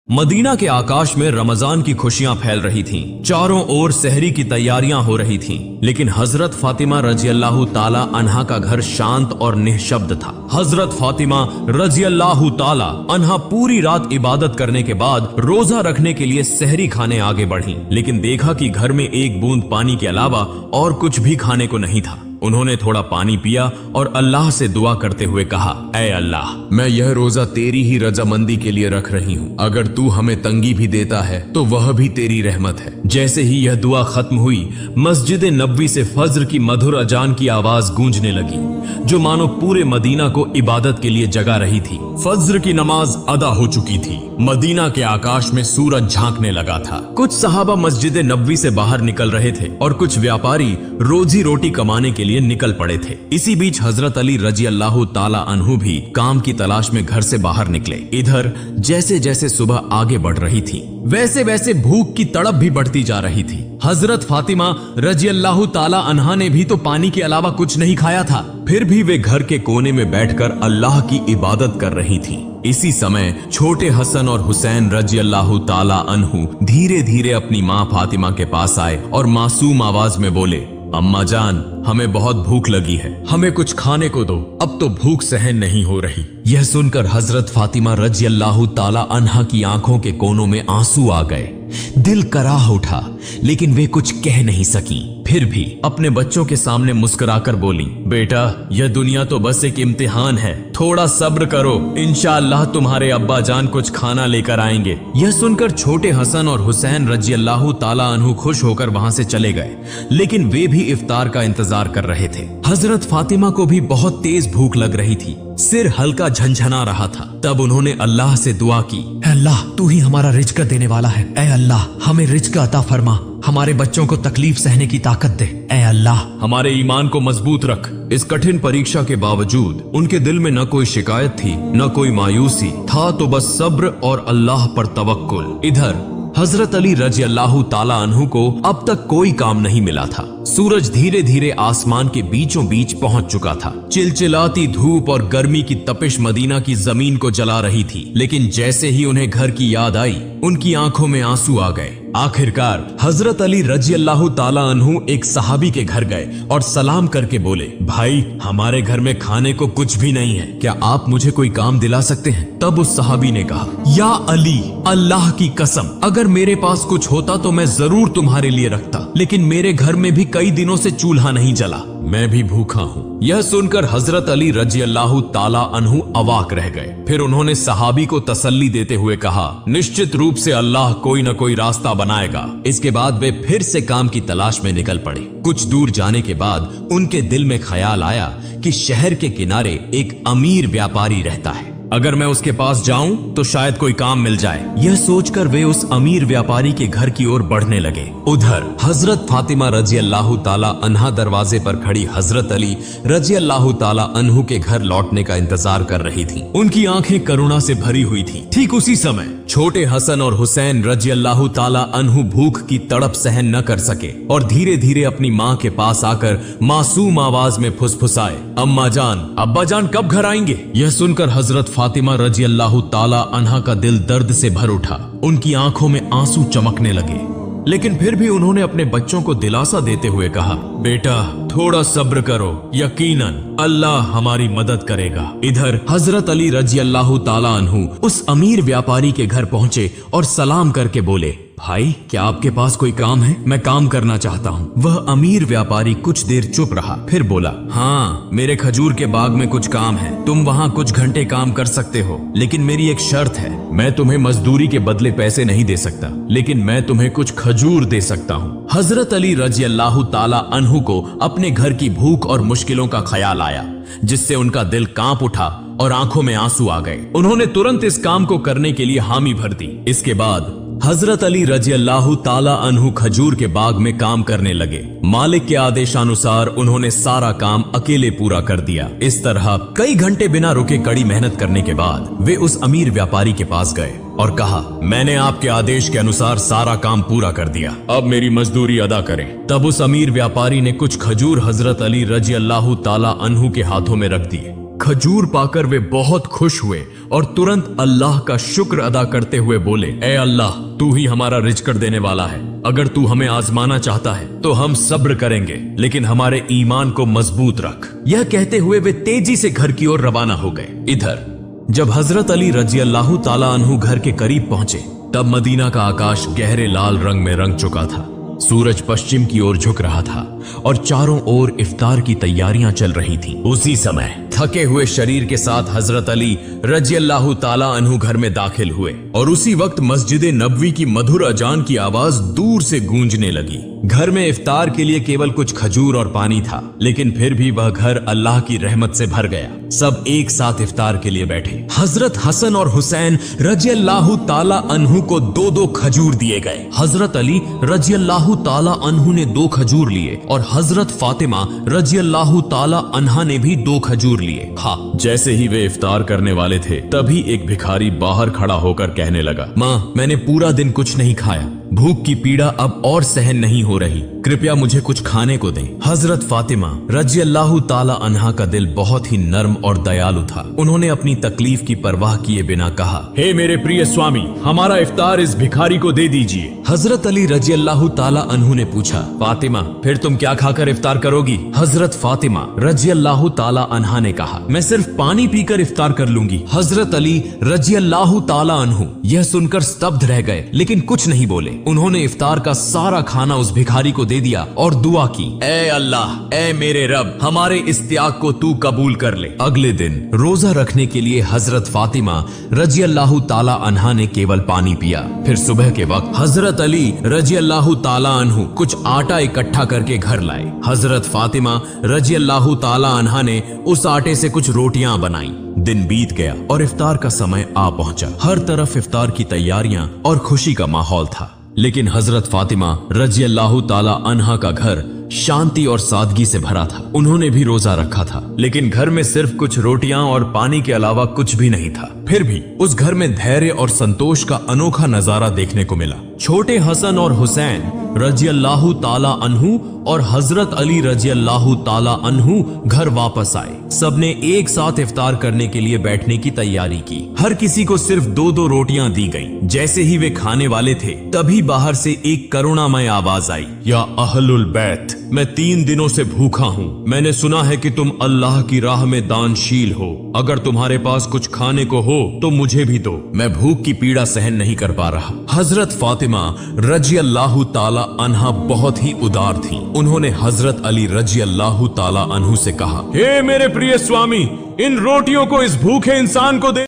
Medina के आकाश में रमजान की खुशियां फैल रही थीं। चारों ओर सहरी की तैयारियां हो रही थीं, लेकिन हजरत फातिमा रजी अल्लाह ताला अन्हा का घर शांत और निःशब्द था। हजरत फातिमा रजी अल्लाह ताला अन्हा पूरी रात इबादत करने के बाद रोजा रखने के लिए सहरी खाने आगे बढ़ी, लेकिन देखा कि घर में एक बूंद पानी के अलावा और कुछ भी खाने को नहीं था। उन्होंने थोड़ा पानी पिया और अल्लाह से दुआ करते हुए कहा, ऐ अल्लाह, मैं यह रोजा तेरी ही रजामंदी के लिए रख रही हूँ। अगर तू हमें तंगी भी देता है तो वह भी तेरी रहमत है। जैसे ही यह दुआ खत्म हुई, मस्जिद नबवी से फज्र की मधुर अजान की आवाज गूंजने लगी, जो मानो पूरे मदीना को इबादत के लिए जगा रही थी। फज्र की नमाज अदा हो चुकी थी। मदीना के आकाश में सूरज झांकने लगा था। कुछ सहाबा मस्जिद नबवी से बाहर निकल रहे थे और कुछ व्यापारी रोजी रोटी कमाने के लिए निकल पड़े थे। इसी बीच हजरत अली रजी अल्लाह ताला अन्हु भी काम की तलाश में घर से बाहर निकले। इधर जैसे जैसे सुबह आगे बढ़ रही थी, वैसे वैसे भूख की तड़प भी बढ़ती जा रही थी। हजरत फातिमा रजी अल्लाह ताला अन्हा ने भी तो पानी के अलावा कुछ नहीं खाया था, फिर भी वे घर के कोने में बैठकर अल्लाह की इबादत कर रही थीं। इसी समय छोटे हसन और हुसैन रजी अल्लाह ताला अन्हु धीरे धीरे अपनी माँ फातिमा के पास आए और मासूम आवाज में बोले, अम्मा जान, हमें बहुत भूख लगी है, हमें कुछ खाने को दो, अब तो भूख सहन नहीं हो रही। यह सुनकर हजरत फातिमा रजी अल्लाह ताला अन्हा की आंखों के कोनों में आंसू आ गए। दिल कराह उठा, लेकिन वे कुछ कह नहीं सकी। फिर भी अपने बच्चों के सामने मुस्कुराकर बोली, बेटा, यह दुनिया तो बस एक इम्तिहान है, थोड़ा सब्र करो, इंशाअल्लाह तुम्हारे अब्बा जान कुछ खाना लेकर आएंगे। यह सुनकर छोटे हसन और हुसैन रजी अल्लाह ताला अन्हु खुश होकर वहां से चले गए, लेकिन वे भी इफ्तार का इंतजार कर रहे थे। हजरत फातिमा को भी बहुत तेज भूख लग रही थी, सिर हल्का झंझना रहा था। तब उन्होंने अल्लाह से दुआ की, अल्लाह, तू ही हमारा रिज्क देने वाला है, ऐ अल्लाह, हमें रिज्क अता फरमा, हमारे बच्चों को तकलीफ सहने की ताकत दे, ऐ अल्लाह, हमारे ईमान को मजबूत रख। इस कठिन परीक्षा के बावजूद उनके दिल में न कोई शिकायत थी, न कोई मायूसी था, तो बस सब्र और अल्लाह पर तवक्कुल। इधर हजरत अली रजी अल्लाह ताला अन्हु को अब तक कोई काम नहीं मिला था। सूरज धीरे धीरे आसमान के बीचों बीच पहुंच चुका था। चिलचिलाती धूप और गर्मी की तपिश मदीना की जमीन को जला रही थी, लेकिन जैसे ही उन्हें घर की याद आई, उनकी आंखों में आंसू आ गए। आखिरकार हजरत अली रजी अल्लाह ताला अन्हु एक सहाबी के घर गए और सलाम करके बोले, भाई, हमारे घर में खाने को कुछ भी नहीं है, क्या आप मुझे कोई काम दिला सकते हैं? तब उस सहाबी ने कहा, या अली, अल्लाह की कसम, अगर मेरे पास कुछ होता तो मैं जरूर तुम्हारे लिए रखता, लेकिन मेरे घर में भी कई दिनों से चूल्हा नहीं जला, मैं भी भूखा हूँ। यह सुनकर हजरत अली रजी अल्लाह ताला अन्हु अवाक रह गए। फिर उन्होंने सहाबी को तसल्ली देते हुए कहा, निश्चित रूप से अल्लाह कोई न कोई रास्ता बनाएगा। इसके बाद वे फिर से काम की तलाश में निकल पड़े। कुछ दूर जाने के बाद उनके दिल में ख्याल आया कि शहर के किनारे एक अमीर व्यापारी रहता है, अगर मैं उसके पास जाऊं तो शायद कोई काम मिल जाए। यह सोचकर वे उस अमीर व्यापारी के घर की ओर बढ़ने लगे। उधर हजरत फातिमा रजी अल्लाह ताला अन्हा दरवाजे पर खड़ी हजरत अली रजी अल्लाह ताला अन्हु के घर लौटने का इंतजार कर रही थी। उनकी आंखें करुणा से भरी हुई थी। ठीक उसी समय छोटे हसन और हुसैन रजी अल्लाह ताला अन्हु भूख की तड़प सहन न कर सके और धीरे धीरे अपनी माँ के पास आकर मासूम आवाज में फुसफुसाए, अम्मा जान, अब्बा जान कब घर आएंगे? यह सुनकर हजरत फातिमा रजी अल्लाह ताला अन्हा का दिल दर्द से भर उठा। उनकी आंखों में आंसू चमकने लगे, लेकिन फिर भी उन्होंने अपने बच्चों को दिलासा देते हुए कहा, बेटा, थोड़ा सब्र करो, यकीनन अल्लाह हमारी मदद करेगा। इधर हजरत अली रजी अल्लाह ताला अन्हु उस अमीर व्यापारी के घर पहुंचे और सलाम करके बोले, भाई, क्या आपके पास कोई काम है? मैं काम करना चाहता हूँ। वह अमीर व्यापारी कुछ देर चुप रहा, फिर बोला, हाँ, मेरे खजूर के बाग में कुछ काम है, तुम वहाँ कुछ घंटे काम कर सकते हो, लेकिन मेरी एक शर्त है, मैं तुम्हें मजदूरी के बदले पैसे नहीं दे सकता, लेकिन मैं तुम्हें कुछ खजूर दे सकता हूँ। हजरत अली रजी अल्लाह ताला अन्हु को अपने घर की भूख और मुश्किलों का ख्याल आया, जिससे उनका दिल कांप उठा और आंखों में आंसू आ गए। उन्होंने तुरंत इस काम को करने के लिए हामी भर दी। इसके बाद हजरत अली रजी अल्लाह ताला अन्हु खजूर के बाग में काम करने लगे। मालिक के आदेशानुसार उन्होंने सारा काम अकेले पूरा कर दिया। इस तरह कई घंटे बिना रुके कड़ी मेहनत करने के बाद वे उस अमीर व्यापारी के पास गए और कहा, मैंने आपके आदेश के अनुसार सारा काम पूरा कर दिया, अब मेरी मजदूरी अदा करें। तब उस अमीर व्यापारी ने कुछ खजूर हजरत अली रजी अल्लाह ताला अन्हु के हाथों में रख दिए। खजूर पाकर वे बहुत खुश हुए और तुरंत अल्लाह का शुक्र अदा करते हुए बोले, ए अल्लाह, तू ही हमारा रिज़्क़ देने वाला है। अगर तू हमें आजमाना चाहता है तो हम सब्र करेंगे, लेकिन हमारे ईमान को मजबूत रख। यह कहते हुए वे तेजी से घर की ओर रवाना हो गए। इधर जब हजरत अली रजी अल्लाह ताला अन्हु घर के करीब पहुंचे, तब मदीना का आकाश गहरे लाल रंग में रंग चुका था। सूरज पश्चिम की ओर झुक रहा था और चारों ओर इफ्तार की तैयारियां चल रही थीं। उसी समय थके हुए शरीर के साथ हजरत अली रजी अल्लाह ताला अन्हु घर में दाखिल हुए और उसी वक्त मस्जिद नबवी की मधुर अजान की आवाज दूर से गूंजने लगी। घर में इफ्तार के लिए केवल कुछ खजूर और पानी था, लेकिन फिर भी वह घर अल्लाह की रहमत से भर गया। सब एक साथ इफ्तार के लिए बैठे। हजरत हसन और हुसैन रजी अल्लाह ताला अन्हु को 2-2 खजूर दिए गए। हजरत अली रजी अल्लाह ताला अन्हु ने 2 खजूर लिए और हजरत फातिमा रजी अल्लाह ताला अन्हा ने भी 2 खजूर लिए। जैसे ही वे इफ्तार करने वाले थे, तभी एक भिखारी बाहर खड़ा होकर कहने लगा, माँ, मैंने पूरा दिन कुछ नहीं खाया, भूख की पीड़ा अब और सहन नहीं हो रही, कृपया मुझे कुछ खाने को दें। हजरत फातिमा रजी अल्लाह ताला अन्हा का दिल बहुत ही नर्म और दयालु था। उन्होंने अपनी तकलीफ की परवाह किए बिना कहा, हे मेरे प्रिय स्वामी, हमारा इफ्तार इस भिखारी को दे दीजिए। हजरत अली रजी अल्लाह ताला अन्हु ने पूछा, फातिमा, फिर तुम क्या खाकर इफ्तार करोगी? हजरत फातिमा रजी अल्लाह ताला अन्हा ने कहा, मैं सिर्फ पानी पीकर इफ्तार कर लूंगी। हजरत अली रजी अल्लाह ताला अन्हु यह सुनकर स्तब्ध रह गए, लेकिन कुछ नहीं बोले। उन्होंने इफ्तार का सारा खाना उस भिखारी को दे दिया और दुआ की, ए अल्लाह, ए मेरे रब, हमारे इस त्याग को तू कबूल कर ले। अगले दिन रोजा रखने के लिए हजरत फातिमा रजी अल्लाह ताला अन्हा ने केवल पानी पिया। फिर सुबह के वक्त हजरत अली रजी अल्लाह ताला अन्हु कुछ आटा इकट्ठा करके घर लाए। हजरत फातिमा रजी अल्लाह ताला अन्हा ने उस आटे से कुछ रोटियां बनाई। दिन बीत गया और इफ्तार का समय आ पहुंचा। हर तरफ इफ्तार की तैयारियां और खुशी का माहौल था, लेकिन हजरत फातिमा रजी अल्लाह ताला अन्हा का घर शांति और सादगी से भरा था। उन्होंने भी रोजा रखा था, लेकिन घर में सिर्फ कुछ रोटियां और पानी के अलावा कुछ भी नहीं था। फिर भी उस घर में धैर्य और संतोष का अनोखा नजारा देखने को मिला। छोटे हसन और हुसैन रजी अल्लाह ताला अन्हु और हजरत अली रजी अल्लाह ताला अन्हु घर वापस आए। सबने एक साथ इफ्तार करने के लिए बैठने की तैयारी की। हर किसी को सिर्फ 2-2 रोटियां दी गईं। जैसे ही वे खाने वाले थे, तभी बाहर से एक करुणामय आवाज आई, या अहलुल बैत, मैं 3 दिनों से भूखा हूँ। मैंने सुना है कि तुम अल्लाह की राह में दानशील हो। अगर तुम्हारे पास कुछ खाने को हो तो मुझे भी दो, मैं भूख की पीड़ा सहन नहीं कर पा रहा। हजरत फातिमा रजी अल्लाह ताला अन्हा बहुत ही उदार थी। उन्होंने हजरत अली रजी अल्लाह ताला अन्हु से कहा, हे मेरे प्रिय स्वामी, इन रोटियों को इस भूखे इंसान को दे।